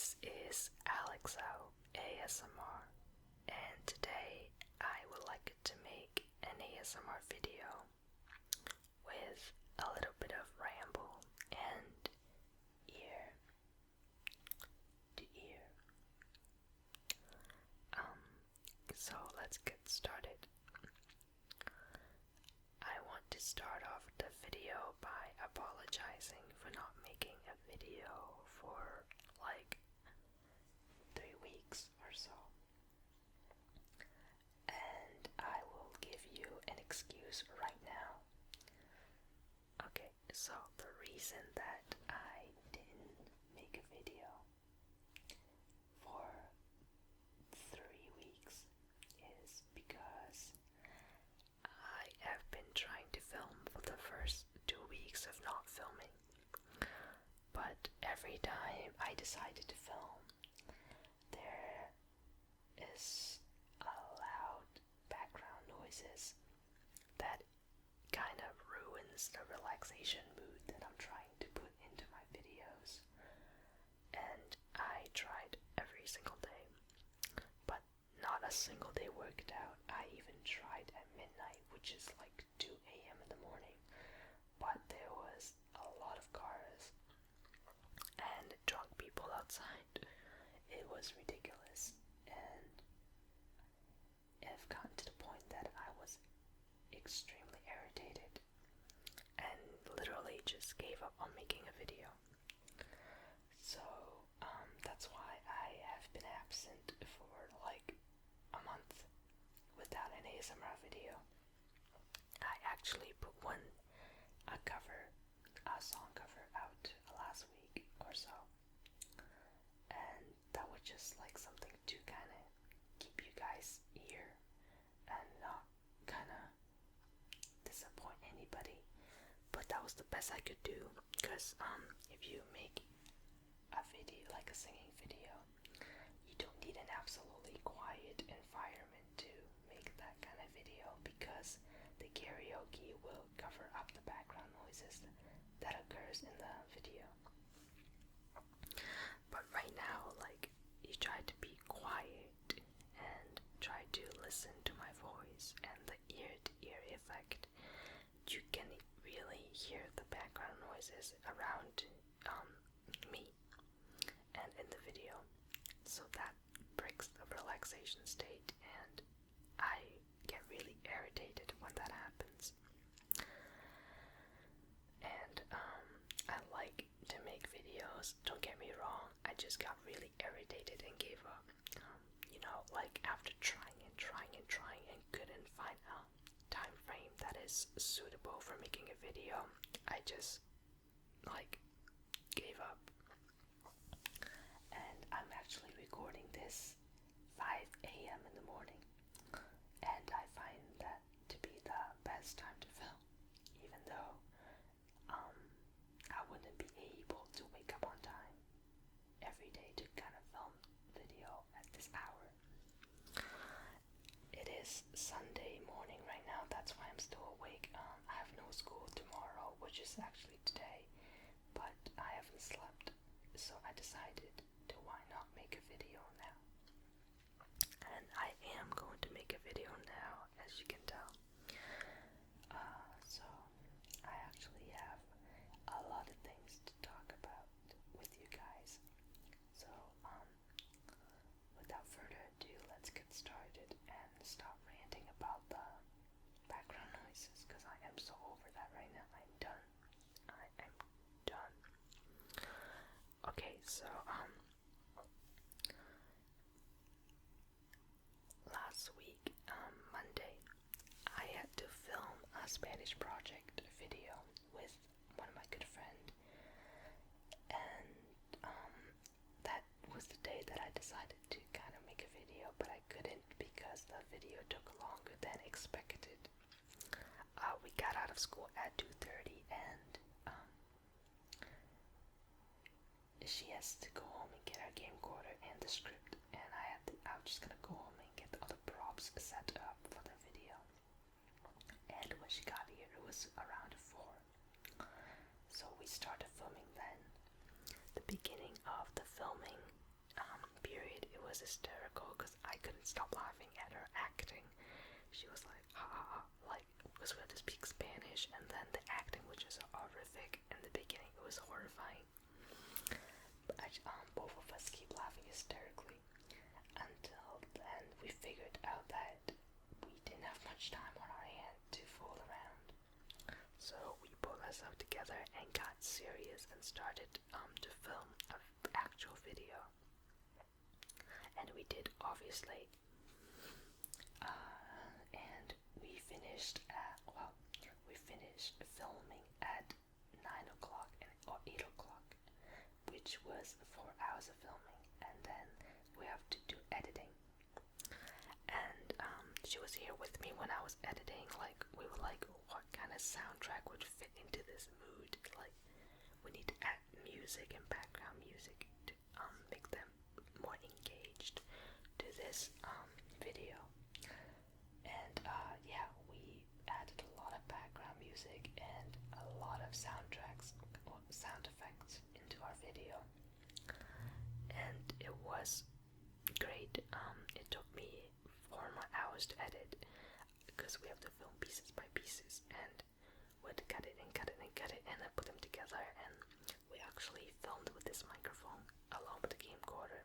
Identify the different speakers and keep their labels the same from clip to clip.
Speaker 1: This is AlexAuAsmr, and today I would like to make an ASMR video with a little bit of ramble and ear to ear. So let's get started. I want to start off the video by apologizing for not making a video for like 3 weeks or so. And I will give you an excuse right now. Okay, so the reason that I didn't make a video for 3 weeks is because I have been trying to film for the first 2 weeks of not filming. But every time I decided to film, there is a loud background noises that kind of ruins the relaxation mood that I'm trying to put into my videos. And I tried every single day, but not a single day worked out. I even tried at midnight, which is like 2 a.m. in the morning, but there was a lot of cars and drunk people outside. It was ridiculous, and I've gotten to the point that I was extremely irritated and literally just gave up on making a video. So that's why I have been absent for like a month without an ASMR video. I actually put a song cover out last week or so, and that was just like something to kind of keep you guys here and not kind of disappoint anybody. But that was the best I could do, because if you make a video like a singing video, you don't need an absolutely quiet environment to make that kind of video, because the karaoke will cover up the background noises that occurs in the video. But right now, like, you try to be quiet and try to listen to my voice and the ear-to-ear effect. You can really hear the background noises around me and in the video, so that breaks the relaxation state, and I get really irritated when that happens. And I like to make videos, don't get me wrong, I just got really irritated and gave up. Like after trying and couldn't find a time frame that is suitable for making a video, I just like gave up. And I'm actually recording this 5 a.m. in the morning, and I find that to be the best time to film, even though I wouldn't be able to wake up on time every day to kind of film video at this hour. It is Sunday morning right now, that's why I'm still awake. I have no school tomorrow, which is actually today, but I haven't slept, so I decided to why not make a video now. And I am going to make a video now, as you can tell. So I actually have a lot of things to talk about with you guys. So without further ado, let's get started and stop ranting about the background noises, because I am so over that right now. I'm done. I am done. Okay, so last week, Monday, I had to film a Spanish project video with one of my good friend, and that was the day that I decided to kind of make a video, but I couldn't because the video took longer than expected. We got out of school at 2:30, and she has to go home and get her camcorder and the script, and I was just gonna go home and get the other props set up for the video. And when she got here, it was around 4, so we started filming then. The beginning of the filming was hysterical because I couldn't stop laughing at her acting. She was like, ha ha ha, like, because we had to speak Spanish, and then the acting was just horrific. In the beginning, it was horrifying. But both of us keep laughing hysterically until then we figured out that we didn't have much time on our hand to fool around. So we pulled ourselves together and got serious and started to film an actual video. And we did, obviously. And we finished filming at 9 o'clock or 8 o'clock, which was 4 hours of filming, and then we have to do editing. And she was here with me when I was editing. Like, we were like, what kind of soundtrack would fit into this mood? Like, we need to add music and background music to make them more engaged to this video. And yeah, we added a lot of background music and a lot of soundtracks or sound effects into our video, and it was great. It took me 4 more hours to edit because we have to film pieces by pieces, and would cut it and cut it and cut it and then put them together. And we actually filmed with this microphone along with the camcorder,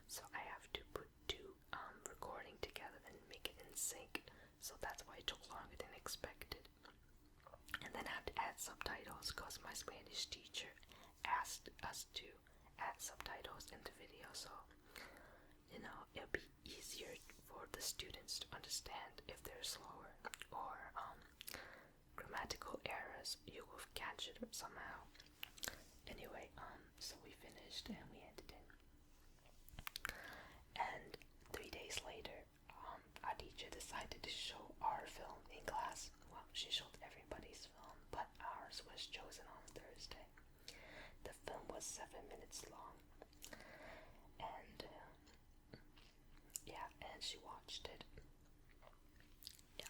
Speaker 1: so I have to put 2 recording together and make it in sync. So that's why it took longer than expected. And then I have to add subtitles because my Spanish teacher asked us to add subtitles in the video, so it'll be easier for the students to understand if they're slower or grammatical errors. You will catch it somehow. Anyway, so we finished and we ended it. And 3 days later, our teacher decided to show our film in class. Well, she showed everybody's film, but ours was chosen on Thursday. The film was 7 minutes long, and yeah, and she watched it.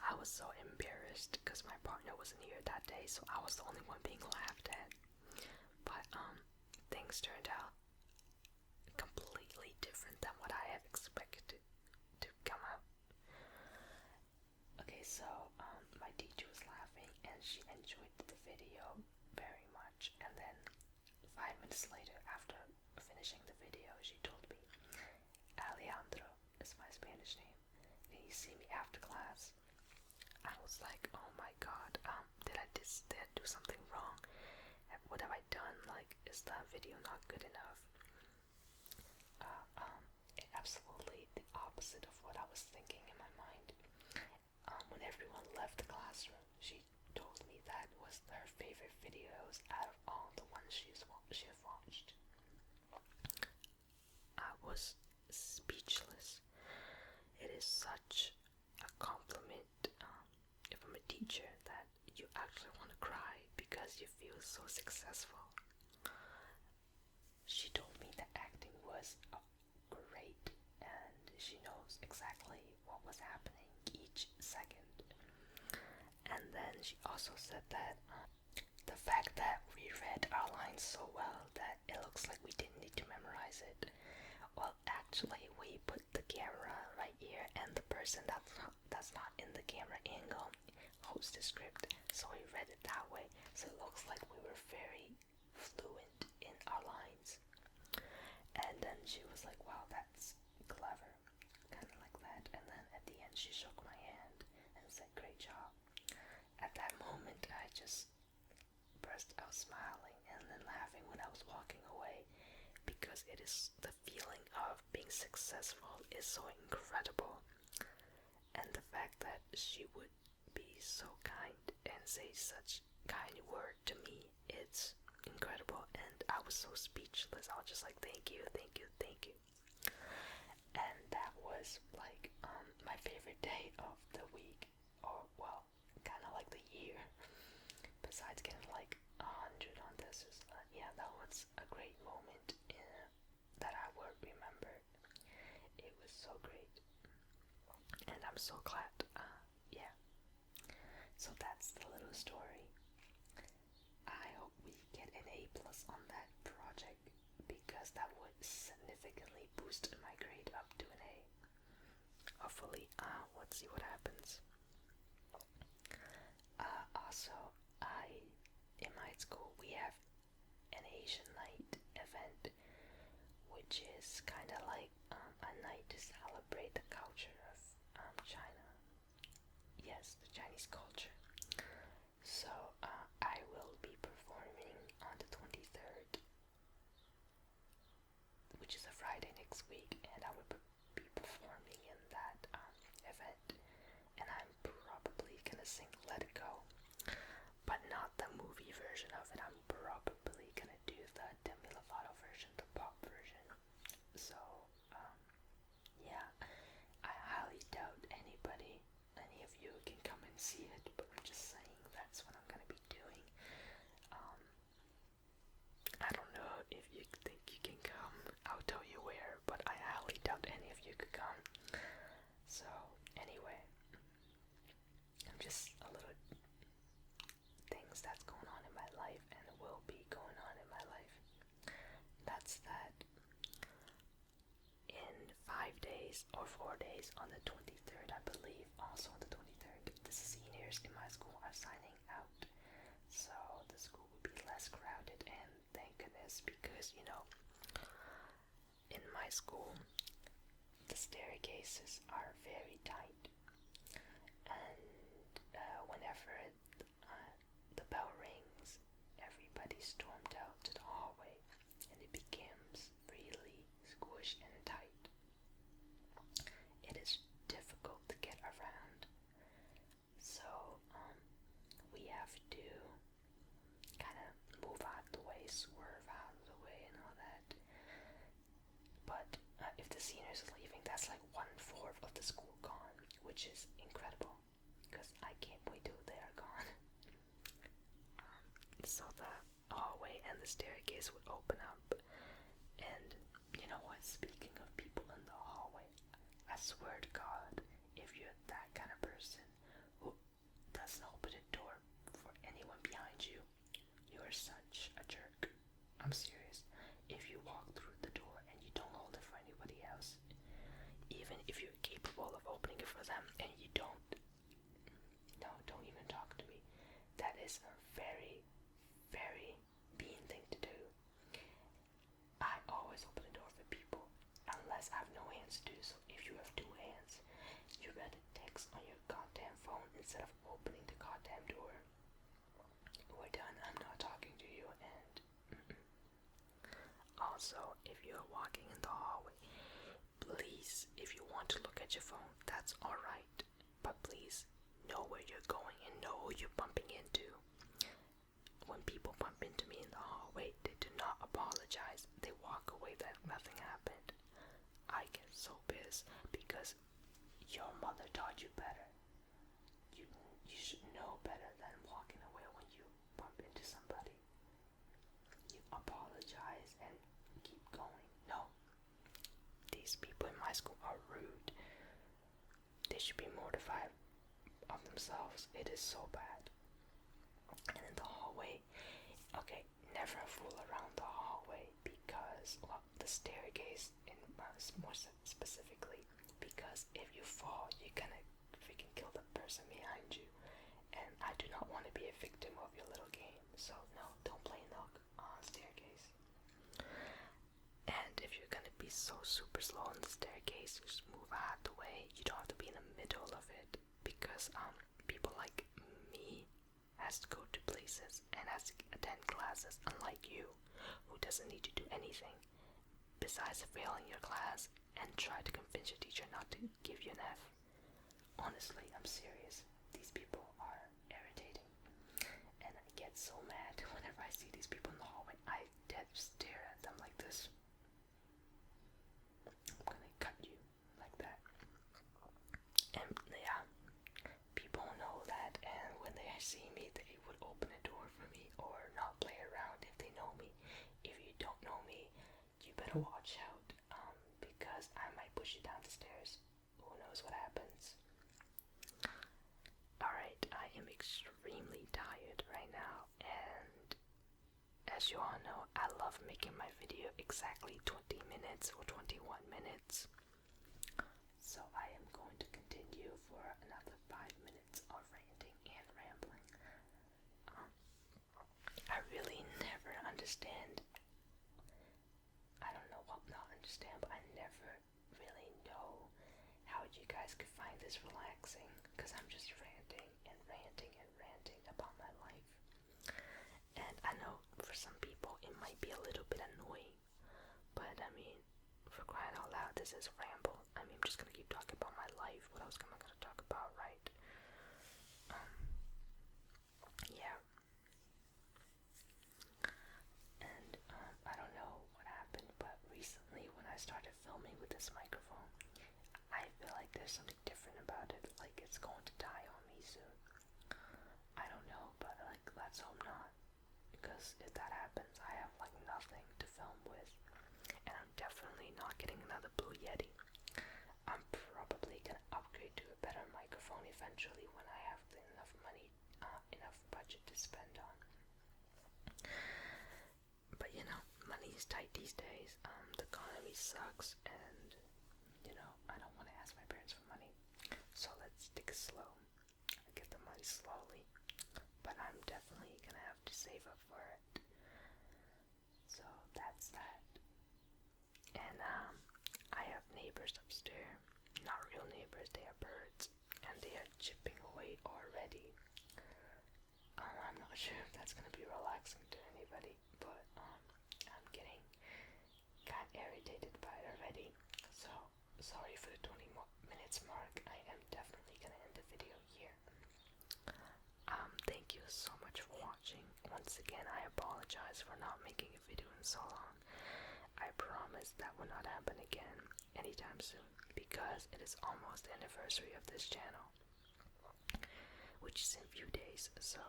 Speaker 1: I was so embarrassed because my partner wasn't here that day, so I was the only one being laughed at. But things turned out completely different than what I had expected to come out. Okay, so my teacher was laughing and she enjoyed the video very much, and then 5 minutes later, after finishing the video, she told me, Alejandro is my Spanish name, can you see me after class? I was like, oh my god, did I do something wrong? What have I done? Like, is that video not good enough? Absolutely the opposite of what I was thinking in my mind. When everyone left the classroom, she told me that was her favorite videos out of all the ones she has watched. I was speechless. It is such a compliment from a teacher that you actually want to cry because you feel so successful. She told me that acting was great and she knows exactly what was happening each second. And then she also said that the fact that we read our lines so well that it looks like we didn't need to memorize it. Well, actually, we put the camera right here, and the person that's not in the camera angle holds the script, so we read it that way. So it looks like we were very fluent in our lines. And then she was like, wow, that's clever, kind of like that. And then at the end she shook my hand and said, great job. At that moment I just burst out smiling and then laughing when I was walking away, because it is the feeling of being successful is so incredible. And the fact that she would be so kind and say such kind word to me, it's incredible. And I was so speechless. I was just like, thank you, thank you, thank you. And that was like my favorite day of the week, or well, kind of like the year, besides getting like 100 on this. Yeah, that was a great moment that I would remember. It was so great, and I'm so glad. Yeah, so that's the little story. I hope we get an A+ on that project, because that would significantly boost my grade up hopefully. Let's see what happens. Also, in my school we have an Asian night event, which is kind of like a night to celebrate the culture of China. Yes, the Chinese culture. So I will be performing on the 23rd, which is a Friday next week, and I will be performing in that event. And I'm probably gonna sing Let It Go, but not the movie version of it. I'm probably gonna do the Demi Lovato version, the pop version. So, yeah, I highly doubt any of you can come and see it, but I'm just saying that's what I'm gonna be doing. I don't know if you think you can come, I'll tell you where, but I highly doubt any of you could come. So, anyway, I'm just a little things that's going on in my life and will be going on in my life. That's that. In 5 days or 4 days, on the 23rd, I believe, also on the 23rd, the seniors in my school are signing out. So the school will be less crowded, and thank goodness, because in my school the staircases are very tight, and whenever the bell rings, everybody stormed out to the hallway, and it becomes really squished and tight. It is difficult to get around, so we have to kind of move out the way, swerve out of the way, and all that. But if the seniors are leaving, that's like 1/4 of the school gone, which is incredible, because I can't wait till they are gone. So the hallway and the staircase would open up, and you know what? Speaking of people in the hallway, I swear to God, if you're that kind of person who doesn't open the door for anyone behind you, you're such a jerk. I'm serious. If you walk through the door and you don't hold it for anybody else, even if you're capable of opening it for them and you don't, no, don't even talk to me. That is a very, very mean thing to do. I always open the door for people, unless I have no hands to do so. If you have 2 hands, you better text on your goddamn phone instead of opening the goddamn door. We're done. I'm not talking to you. And also, if you're walking in the hallway, please, if you want to look at your phone, that's alright. But please, know where you're going and know who you're bumping into. When people bump into me in the hallway, they do not apologize. They walk away like nothing happened. I get so pissed because your mother taught you better. You should know better than walking away when you bump into somebody. You apologize and keep going. No. These people in my school are rude. They should be mortified of themselves. It is so bad. And in the hallway, okay, never fool around the hallway, because, well, the staircase in more specifically, because if you fall, you're gonna freaking kill the person behind you, and I do not want to be a victim of your little game. So no, don't play in the staircase. And if you're gonna be so super slow on the staircase, just move out the way. You don't have to be in the middle of it, because people like me has to go to places and has to attend classes, unlike you, who doesn't need to do anything besides failing your class and try to convince your teacher not to give you an F. Honestly, I'm serious. These people are irritating, and I get so mad whenever I see these people in the hallway. I dead stare at them like this. I'm gonna cut you like that. And yeah, people know that, and when they see me, they would open a door for me or not play around if they know me. If you don't know me, you better watch out, because I might push you down the stairs. Who knows what happens? Alright, I am extremely tired right now, and as you all know, I love making my video exactly 20 minutes or 21 minutes. So I am going to continue for another 5 minutes of ranting and rambling. I really never understand. I don't know what not understand, but I never really know how you guys could find this relaxing, because I'm just ranting and ranting and ranting about my life. And I know for some people it might be a little bit annoying, but I mean, for crying out loud, this is Ramble. I mean, I'm just gonna keep talking about my life. What else am I gonna talk about, right? Yeah. And I don't know what happened, but recently when I started filming with this microphone, I feel like there's something different about it, like it's going to die on me soon. I don't know, but like, let's hope not, because if that happens, I have like nothing to film with, and I'm definitely not getting another Blue Yeti. I'm probably gonna upgrade to a better microphone eventually when I have enough money, enough budget to spend on. But you know, money is tight these days. The economy sucks, and you know, I don't want to ask my parents for money. So let's take it slow. I get the money slowly, but I'm definitely gonna have to save up for it. So that's that. And I have neighbors upstairs. Not real neighbors, they are birds, and they are chipping away already. I'm not sure if that's gonna be relaxing to anybody, but I'm getting kind of irritated by it already. So sorry for the 20 minutes mark. I am definitely gonna end the video here. Thank you so much for watching. Once again, I apologize for not making a video in so long. I promise that will not happen again anytime soon, because it is almost the anniversary of this channel, which is in a few days. So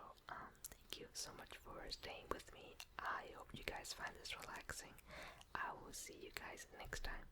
Speaker 1: thank you so much for staying with me. I hope you guys find this relaxing. I will see you guys next time.